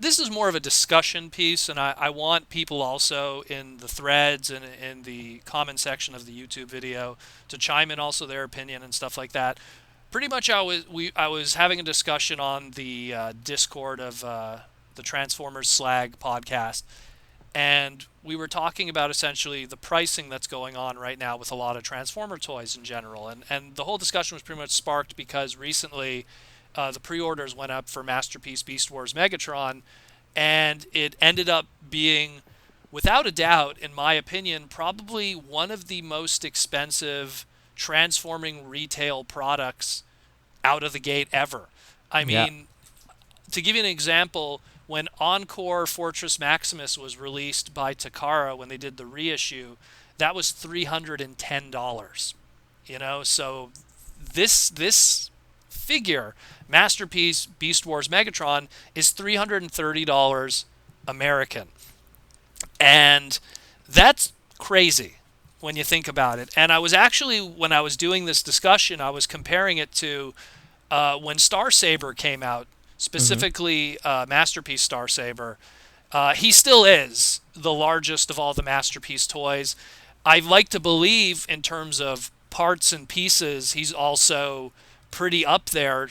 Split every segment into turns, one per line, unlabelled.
this is more of a discussion piece, and I want people also in the threads and in the comment section of the YouTube video to chime in also their opinion and stuff like that. Pretty much, I was having a discussion on the Discord of the Transformers Slag podcast, and we were talking about essentially the pricing that's going on right now with a lot of Transformer toys in general, and the whole discussion was pretty much sparked because recently the pre-orders went up for Masterpiece Beast Wars Megatron, and it ended up being, without a doubt, in my opinion, probably one of the most expensive transforming retail products out of the gate ever. I
Yeah.
mean, to give you an example, when Encore Fortress Maximus was released by Takara when they did the reissue, that was $310. So this figure, Masterpiece Beast Wars Megatron, is $330 American. And that's crazy when you think about it. And I was actually, when I was doing this discussion, I was comparing it to when Star Saber came out,
Hmm.
specifically Masterpiece Star Saber. He still is the largest of all the Masterpiece toys. I like to believe, in terms of parts and pieces, he's also pretty up there,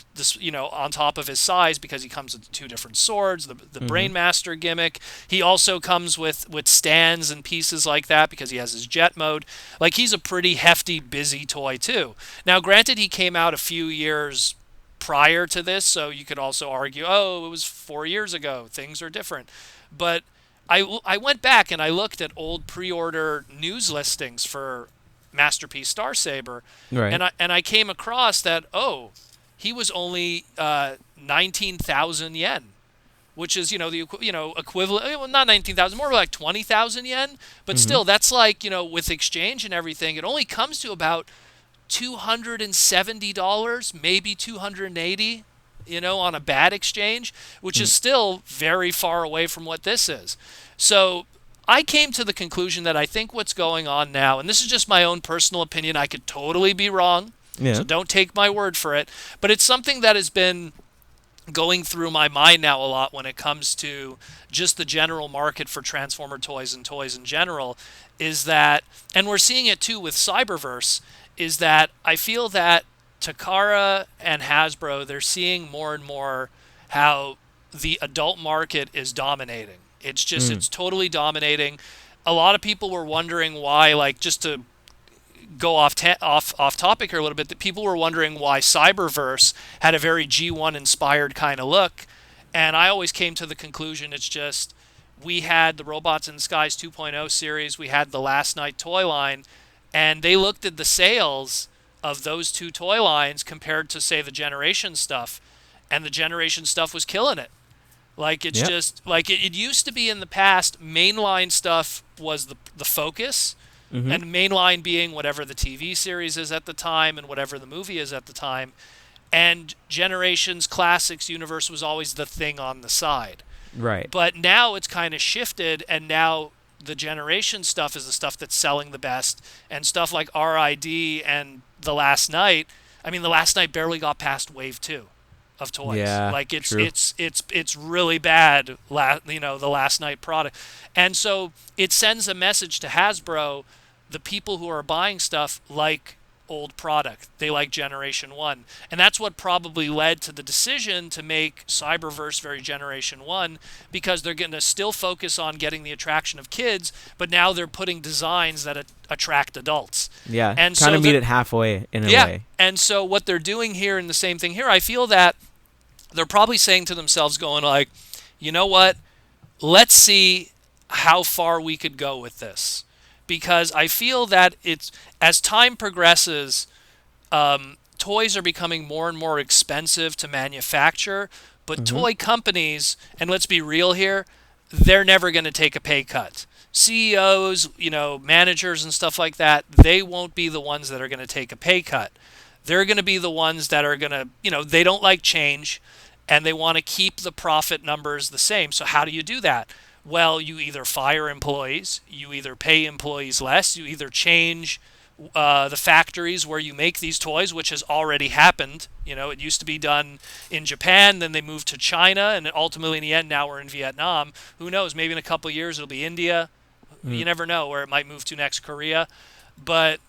on top of his size, because he comes with two different swords, the
Hmm.
Brainmaster gimmick. He also comes with stands and pieces like that because he has his jet mode. Like, he's a pretty hefty, busy toy too. Now, granted, he came out a few years prior to this, so you could also argue, oh, it was 4 years ago, things are different. But I went back and I looked at old pre-order news listings for Masterpiece Star Saber,
Right.
and I came across that, oh, he was only 19,000 yen, which is, the equivalent, well, not 19,000, more like 20,000 yen, but
Hmm.
still, that's like, with exchange and everything, it only comes to about $270, maybe 280, on a bad exchange, which is still very far away from what this is. So I came to the conclusion that I think what's going on now, and this is just my own personal opinion, I could totally be wrong, so
Yeah.
don't take my word for it, but it's something that has been going through my mind now a lot when it comes to just the general market for Transformer toys and toys in general, is that, and we're seeing it too with Cyberverse, is that I feel that Takara and Hasbro, they're seeing more and more how the adult market is dominating.
Mm.
It's totally dominating. A lot of people were wondering why, like, just to go off topic here a little bit, that people were wondering why Cyberverse had a very G1 inspired kind of look, and I always came to the conclusion it's just, we had the Robots in the Skies 2.0 series, we had the Last Night toy line, and they looked at the sales of those two toy lines compared to, say, the Generation stuff, and the Generation stuff was killing it. Like, it's
Yeah.
just like it used to be in the past. Mainline stuff was the focus,
Hmm.
and mainline being whatever the TV series is at the time and whatever the movie is at the time. And Generations Classics Universe was always the thing on the side.
Right.
But now it's kind of shifted, and now the Generation stuff is the stuff that's selling the best, and stuff like RID and The Last Night. I mean, The Last Night barely got past Wave 2 of toys.
Yeah.
Like,
True.
it's really bad, the Last Night product. And so it sends a message to Hasbro, the people who are buying stuff like old product. They like Generation 1. And that's what probably led to the decision to make Cyberverse very Generation 1, because they're going to still focus on getting the attraction of kids, but now they're putting designs that attract adults.
Yeah.
And
Kind
so
of meet
they're,
it halfway in a
yeah.
way.
And so what they're doing here, and the same thing here, I feel that they're probably saying to themselves, going like, you know what? Let's see how far we could go with this. Because I feel that it's, as time progresses, toys are becoming more and more expensive to manufacture, but
Hmm.
toy companies, and let's be real here, they're never going to take a pay cut. CEOs, managers and stuff like that, they won't be the ones that are going to take a pay cut. They're going to be the ones that are going to, they don't like change, and they want to keep the profit numbers the same. So how do you do that? Well, you either fire employees, you either pay employees less, you either change the factories where you make these toys, which has already happened. It used to be done in Japan, then they moved to China, and ultimately in the end, now we're in Vietnam. Who knows? Maybe in a couple of years it'll be India. You never know where it might move to next, Korea. But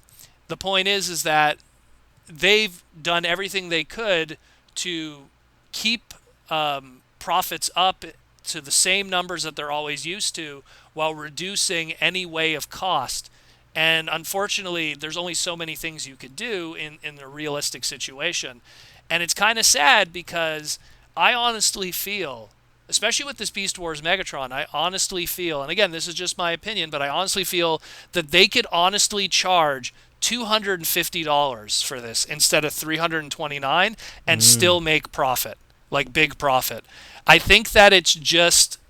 the point is that they've done everything they could to keep profits up to the same numbers that they're always used to while reducing any way of cost. And unfortunately, there's only so many things you could do in a realistic situation. And it's kind of sad because I honestly feel, especially with this Beast Wars Megatron, I honestly feel, and again, this is just my opinion, but I honestly feel that they could honestly charge $250 for this instead of $329 and still make profit, like big profit. I think that it's just,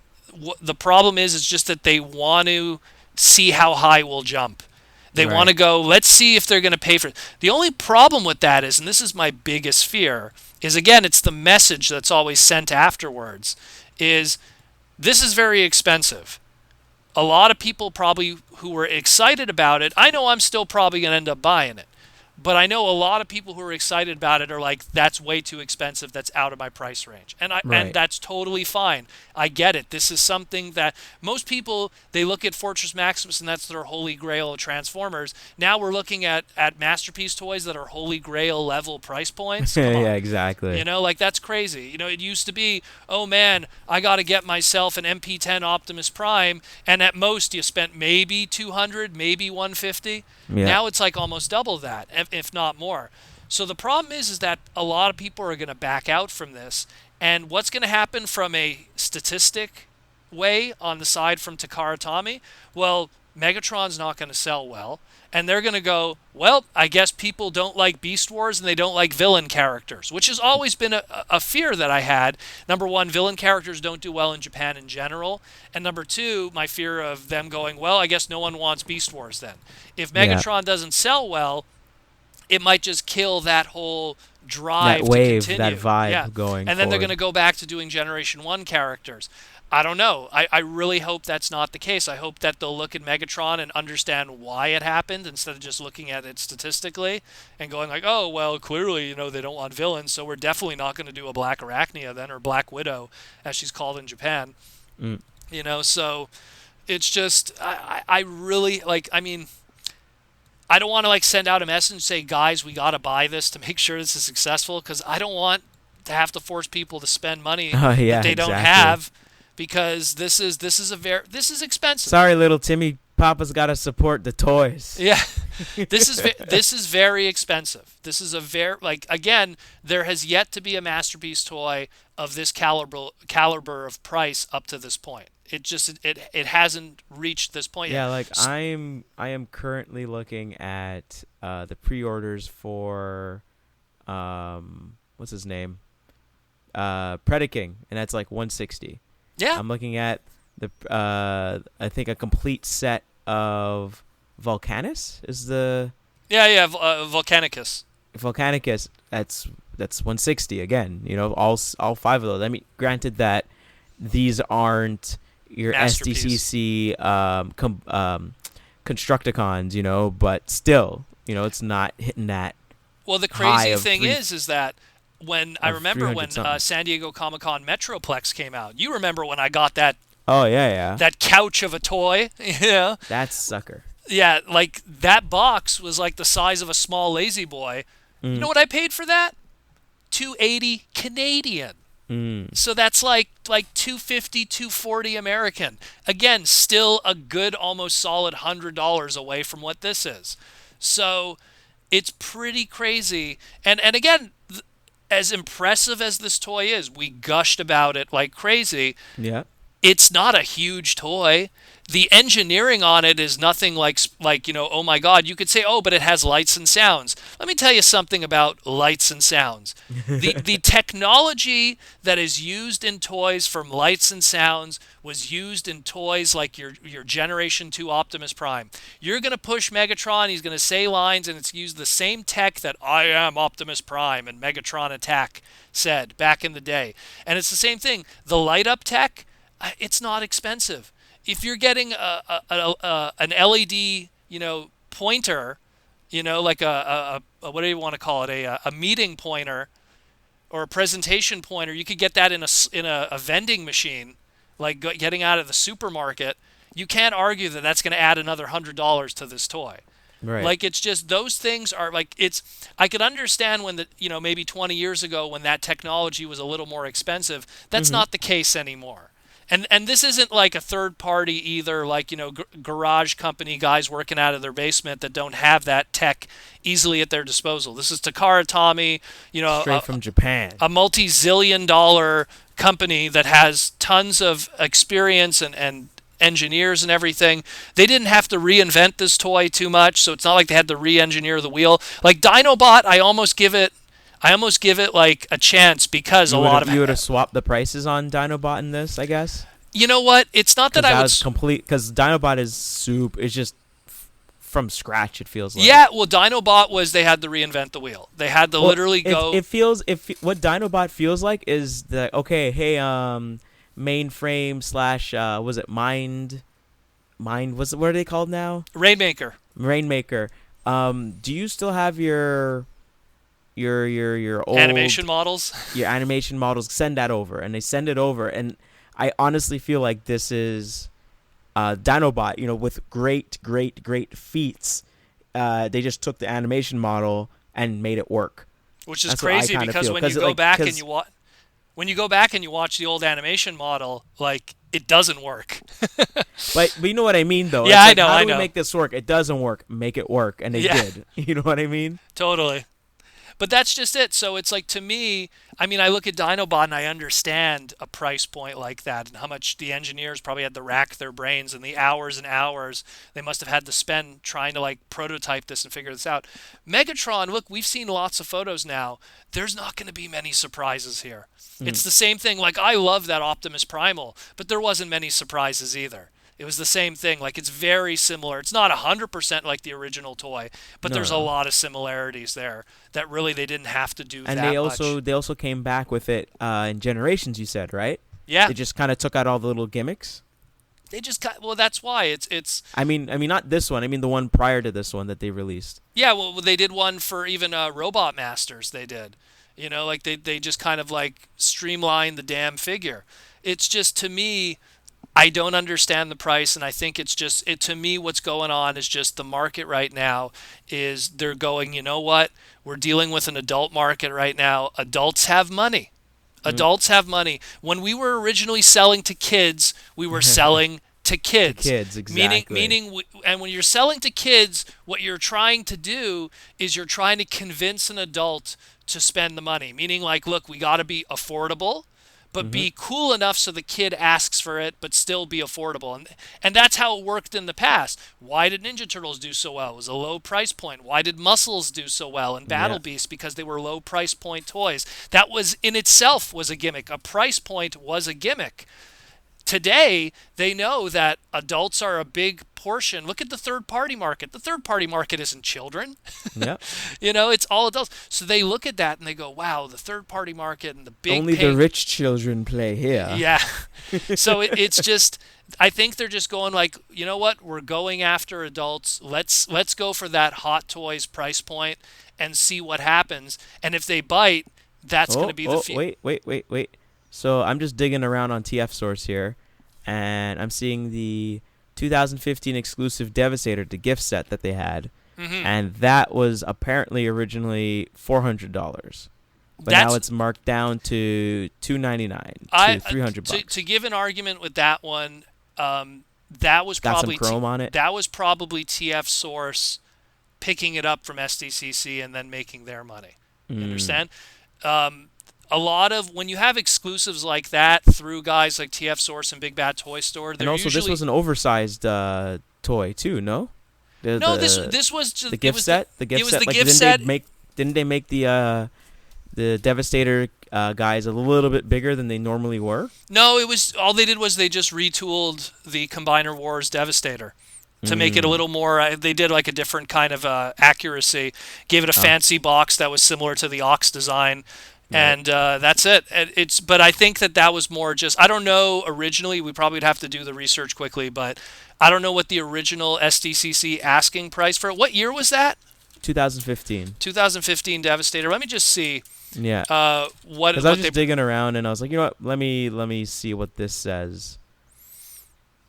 the problem is just that they want to see how high we'll jump. They want to go, let's see if they're going to pay for it. The only problem with that is, and this is my biggest fear, is again, it's the message that's always sent afterwards, is this is very expensive. A lot of people probably who were excited about it, I know I'm still probably going to end up buying it. But I know a lot of people who are excited about it are like, that's way too expensive. That's out of my price range. And and that's totally fine. I get it. This is something that most people, they look at Fortress Maximus and that's their holy grail of Transformers. Now we're looking at Masterpiece toys that are holy grail level price points.
Yeah, exactly.
Like that's crazy. It used to be, oh man, I got to get myself an MP10 Optimus Prime. And at most you spent maybe 200, maybe 150.
Yeah.
Now it's like almost double that, if not more. So the problem is that a lot of people are going to back out from this. And what's going to happen from a statistic way on the side from Takara Tomy? Well, Megatron's not going to sell well. And they're going to go, well, I guess people don't like Beast Wars and they don't like villain characters, which has always been a fear that I had. Number one, villain characters don't do well in Japan in general. And number two, my fear of them going, well, I guess no one wants Beast Wars then. If Megatron doesn't sell well, it might just kill that whole drive
that wave,
to continue.
that vibe going
And then they're
forward.
going to go back to doing Generation 1 characters. I don't know. I really hope that's not the case. I hope that they'll look at Megatron and understand why it happened instead of just looking at it statistically and going like, oh, well, clearly, they don't want villains, so we're definitely not going to do a Black Arachnia then, or Black Widow, as she's called in Japan. So it's just, I really, I don't want to send out a message and say, guys, we got to buy this to make sure this is successful, because I don't want to have to force people to spend money that they don't have. Because this is expensive.
Sorry, little Timmy. Papa's got to support the toys.
Yeah, this is very expensive. This is a very again, there has yet to be a Masterpiece toy of this caliber of price up to this point. It hasn't reached this point yet.
Yeah, I am currently looking at the pre-orders for what's his name, Predaking, and that's like 160.
Yeah.
I'm looking at the I think a complete set of Volcanus is the
Volcanicus.
Volcanicus. That's 160 again. All five of those. I mean, granted that these aren't your SDCC Constructicons, but still, it's not hitting that.
Well, the crazy thing is that I remember when San Diego Comic-Con Metroplex came out. You remember when I got that?
Oh yeah.
That couch of a toy,
That sucker.
Yeah, that box was like the size of a small Lazy Boy. You know what I paid for that? $280 Canadian. So that's like $250, $240 American. Again, still a good, almost solid $100 away from what this is. So it's pretty crazy. And again, as impressive as this toy is, we gushed about it like crazy.
Yeah.
It's not a huge toy. The engineering on it is nothing like oh my God, you could say, oh, but it has lights and sounds. Let me tell you something about lights and sounds. The technology that is used in toys from lights and sounds was used in toys like your Generation 2 Optimus Prime. You're going to push Megatron, he's going to say lines, and it's used the same tech that I am Optimus Prime and Megatron Attack said back in the day. And it's the same thing. The light up tech, it's not expensive. If you're getting an LED, pointer like a what do you want to call it, a meeting pointer or a presentation pointer. You could get that in a vending machine, like getting out of the supermarket. You can't argue that that's going to add another $100 to this toy.
Right.
Like, it's just those things are like, I could understand when maybe 20 years ago when that technology was a little more expensive. That's
Mm-hmm.
not the case anymore. And this isn't like a third party either, like, garage company guys working out of their basement that don't have that tech easily at their disposal. This is Takara Tomy,
Straight from Japan.
a multi-zillion dollar company that has tons of experience and engineers and everything. They didn't have to reinvent this toy too much, so it's not like they had to re-engineer the wheel. Like Dinobot, I almost give it like a chance because a lot of
You would have swapped the prices on Dinobot in this, I guess.
you know what? It's not that
Because
I
that
would.
was complete. Because Dinobot is soup. It's just from scratch. It feels like.
Yeah, well, Dinobot was they had to reinvent the wheel. They had to
Well,
literally go.
It feels if what Dinobot feels like is the okay. Hey, mainframe slash was it mind? What are they called now?
Rainmaker.
Rainmaker. Do you still have your old
Animation models.
your animation models? Send that over, and they send it over, and I honestly feel like this is Dinobot. With great feats. They just took the animation model and made it work.
Which is
That's what I
crazy
kinda
because
feel,
when
'cause
you
it,
go
like,
back
'cause-
and you go back and you watch the old animation model, like, it doesn't work.
But you know what I mean, though.
Yeah,
It's
I
like,
know,
How
I
do we
know.
make this work? It doesn't work. Make it work, and they
Yeah.
did. You know what I mean?
Totally. But that's just it. So it's like, to me, I mean, I look at Dinobot and I understand a price point like that and how much the engineers probably had to rack their brains and the hours and hours they must have had to spend trying to like prototype this and figure this out. Megatron, look, we've seen lots of photos now. There's not going to be many surprises here.
Mm.
It's the same thing. Like, I love that Optimus Primal, but there wasn't many surprises either. It was the same thing. Like, it's very similar. It's not 100% like the original toy, but
No,
there's a
no.
lot of similarities there that really they didn't have to do
And
that much.
they also came back with it in Generations. You said right?
Yeah,
They just kind of took out all the little gimmicks.
they just got, well, that's why it's
I mean, not this one. I mean, the one prior to this one that they released.
yeah. Well, they did one for even Robot Masters. They did, like they just kind of like streamlined the damn figure. It's just, to me, I don't understand the price, and I think it's just it to me. What's going on is just the market right now is they're going. You know what? We're dealing with an adult market right now. Adults have money.
Mm.
Adults have money. When we were originally selling to kids, we were selling to
The
kids.
kids, exactly.
And when you're selling to kids, what you're trying to do is you're trying to convince an adult to spend the money. Meaning, like, look, we got to be affordable, but
Mm-hmm.
be cool enough so the kid asks for it, but still be affordable. And that's how it worked in the past. Why did Ninja Turtles do so well? It was a low price point. Why did Muscles do so well and Battle
Yeah.
Beast? Because they were low price point toys. That was in itself was a gimmick. A price point was a gimmick. Today, they know that adults are a big portion. Look at the third party market. The third party market isn't children.
Yep.
It's all adults. So they look at that and they go, wow, the third party market and the big
Only the rich children play here.
yeah. So it's just, I think they're just going like, you know what? We're going after adults. Let's go for that Hot Toys price point and see what happens. And if they bite, that's going to be the
Wait. So I'm just digging around on TF Source here, and I'm seeing the 2015 exclusive Devastator, the gift set that they had, and that was apparently originally $400, but now it's marked down to $299 to $300.
To give an argument with that one, that was
Got some
probably
chrome on it.
that was probably TF Source picking it up from SDCC and then making their money. You understand? A lot of when you have exclusives like that through guys like TF Source and Big Bad Toy Store,
And also, this was an oversized toy too. No.
This was just,
the gift set. The gift
it was
set.
the
Like,
gift set.
Didn't they make the Devastator guys a little bit bigger than they normally were?
No, it was all they did was they just retooled the Combiner Wars Devastator to make it a little more. They did like a different kind of accuracy. Gave it a fancy box that was similar to the Ox design. And that's it. But I think that was more just. I don't know. Originally, we probably would have to do the research quickly, but I don't know what the original SDCC asking price for it. What year was that?
2015.
2015 Devastator. Let me just see.
Yeah.
What?
Because I was just digging around and I was like, you know what? Let me see what this says.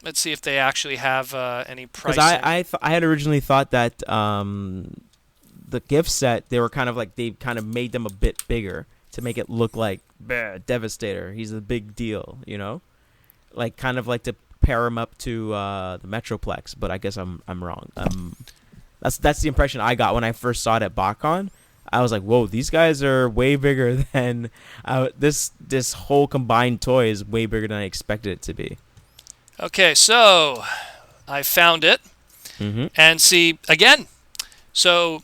Let's see if they actually have any pricing.
Because I had originally thought that the gift set, they were kind of like, they kind of made them a bit bigger to make it look like Devastator. He's a big deal, you know, like kind of like to pair him up to the Metroplex. But I guess I'm wrong. That's the impression I got when I first saw it at BotCon. I was like, whoa, these guys are way bigger than this whole combined toy is way bigger than I expected it to be.
Okay, so I found it. And see, again, so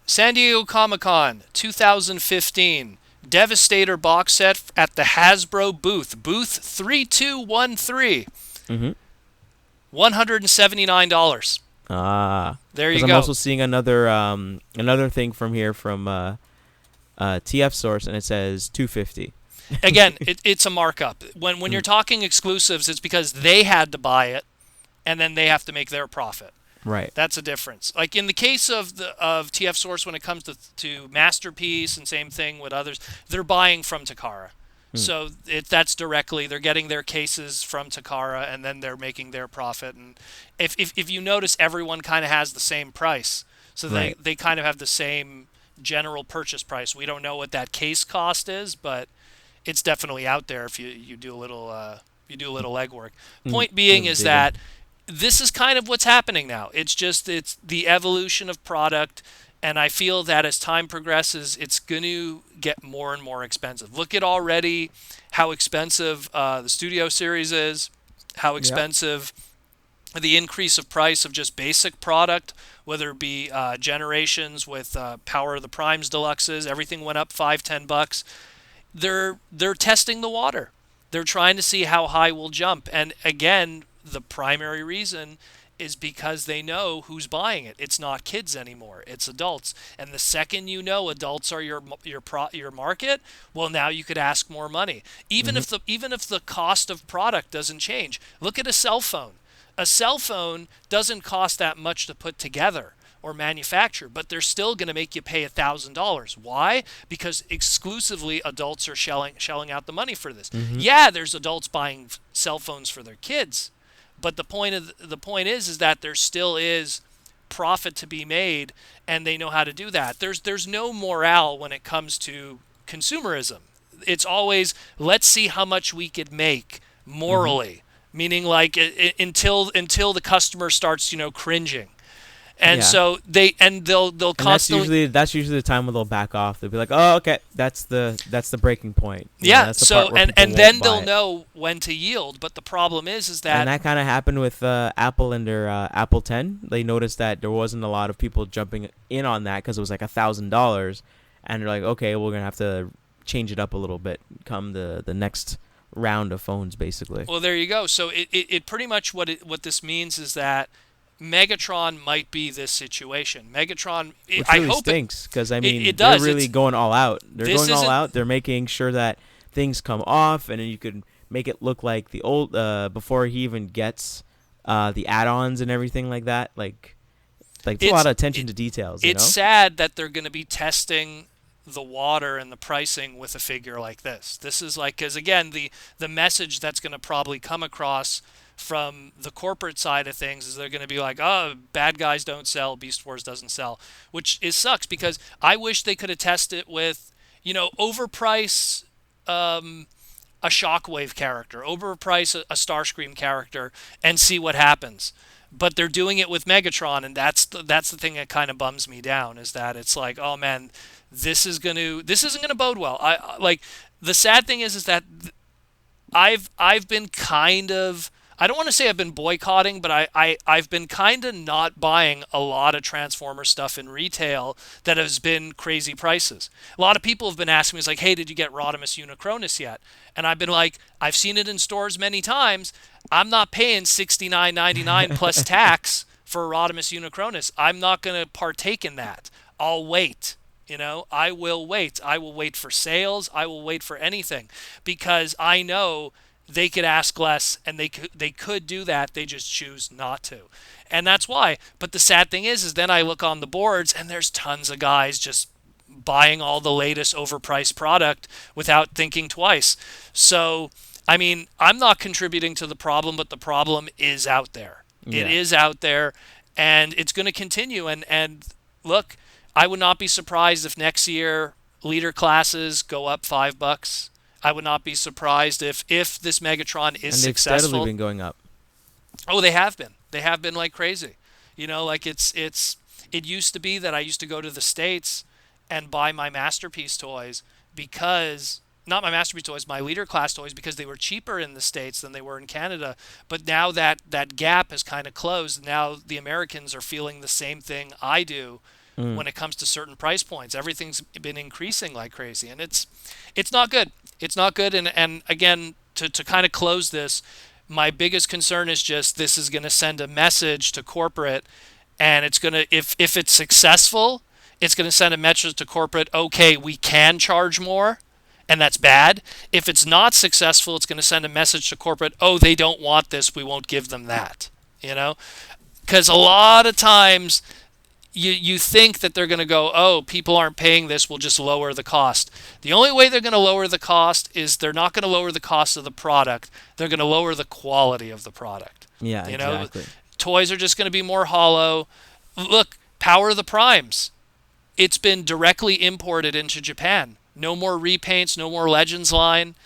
San Diego Comic-Con 2015, Devastator box set at the Hasbro booth, booth 3213, $179. There you go.
I'm also seeing another thing from here from TF Source, and it says $250.
Again, it's a markup. When you're talking exclusives, it's because they had to buy it, and then they have to make their profit.
Right.
That's a difference. Like in the case of TF Source, when it comes to Masterpiece, and same thing with others, they're buying from Takara. So that's directly, they're getting their cases from Takara, and then they're making their profit. And if you notice, everyone kind of has the same price. So they kind of have the same general purchase price. We don't know what that case cost is, but it's definitely out there if you do a little legwork. Point being is that this is kind of what's happening now. It's the evolution of product, and I feel that as time progresses, it's going to get more and more expensive. Look at already how expensive the Studio Series is, how expensive the increase of price of just basic product, whether it be Generations with Power of the Primes Deluxes, everything went up $5-10. They're testing the water. They're trying to see how high we'll jump. And again, the primary reason is because they know who's buying it. It's not kids anymore. It's adults. And the second you know adults are your market, well, now you could ask more money. Even if the cost of product doesn't change. Look at a cell phone. A cell phone doesn't cost that much to put together or manufacture, but they're still going to make you pay $1,000. Why? Because exclusively adults are shelling out the money for this. Yeah, there's adults buying cell phones for their kids, but the point is that there still is profit to be made, and they know how to do that. There's no morale when it comes to consumerism. It's always, let's see how much we could make morally, meaning like until the customer starts cringing. And so they'll constantly.
That's usually the time when they'll back off. They'll be like, "Oh, okay, that's the breaking point."
That's the part where and then they'll know when to yield. But the problem is that
that kind of happened with Apple and their Apple 10. They noticed that there wasn't a lot of people jumping in on that because it was like $1,000, and they're like, "Okay, we're gonna have to change it up a little bit come the next round of phones, basically."
Well, there you go. So it pretty much what this means is that Megatron might be this situation. Megatron,
which
I
really
hope
stinks because I mean
it does.
They're really going all out. They're going all out. They're making sure that things come off, and then you could make it look like the old before he even gets the add-ons and everything like that. Like there's a lot of attention to details.
It's sad that they're going to be testing the water and the pricing with a figure like this. This is like, because again, the message that's going to probably come across from the corporate side of things is they're going to be like, oh, bad guys don't sell, Beast Wars doesn't sell, which sucks because I wish they could have tested it with, overprice a Shockwave character, overprice a Starscream character, and see what happens. But they're doing it with Megatron, and that's the thing that kind of bums me down, is that it's like, oh man, this isn't gonna bode well. I like, the sad thing is that I've been kind of, I don't want to say I've been boycotting, but I've been kind of not buying a lot of Transformer stuff in retail that has been crazy prices. A lot of people have been asking me, it's like, hey, did you get Rodimus Unicronus yet? And I've been like, I've seen it in stores many times. I'm not paying $69.99 plus tax for Rodimus Unicronus. I'm not going to partake in that. I'll wait. I will wait. I will wait for sales. I will wait for anything, because I know they could ask less, and they could do that. They just choose not to, and that's why. But the sad thing is then I look on the boards, and there's tons of guys just buying all the latest overpriced product without thinking twice. So, I mean, I'm not contributing to the problem, but the problem is out there. It
Yeah.
is out there, and it's going to continue. And look, I would not be surprised if next year leader classes go up $5. I would not be surprised if this Megatron is
And they've steadily
successful.
been going up.
Oh, they have been. They have been like crazy. You know, like it used to be that I used to go to the States and buy my Masterpiece toys because not my Masterpiece toys, my leader class toys, because they were cheaper in the States than they were in Canada. But now that gap has kind of closed. Now the Americans are feeling the same thing I do when it comes to certain price points. Everything's been increasing like crazy, and it's not good. It's not good. And again, to kind of close this, my biggest concern is just this is going to send a message to corporate, and it's going to, if it's successful, it's going to send a message to corporate, okay, we can charge more, and that's bad. If it's not successful, it's going to send a message to corporate, oh, they don't want this, we won't give them that. You know, because a lot of times you think that they're going to go, oh, people aren't paying this, we'll just lower the cost. The only way they're going to lower the cost is they're not going to lower the cost of the product. They're going to lower the quality of the product.
Yeah,
You know,
exactly.
toys are just going to be more hollow. Look, Power of the Primes. It's been directly imported into Japan. No more repaints, no more Legends line.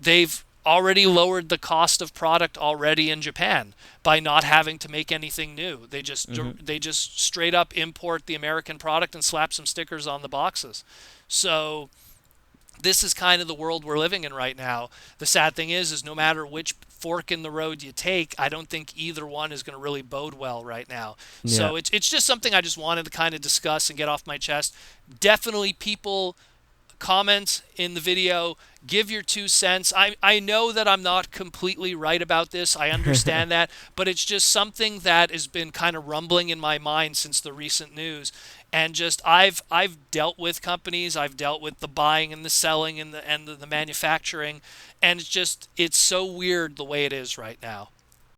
They've already lowered the cost of product already in Japan by not having to make anything new. They just straight up import the American product and slap some stickers on the boxes. So this is kind of the world we're living in right now. The sad thing is no matter which fork in the road you take, I don't think either one is going to really bode well right now.
Yeah.
So it's just something I just wanted to kind of discuss and get off my chest. Definitely people comment in the video, give your 2 cents. I know that I'm not completely right about this. I understand that, but it's just something that has been kind of rumbling in my mind since the recent news. And just I've dealt with companies, I've dealt with the buying and the selling and the manufacturing, and it's so weird the way it is right now.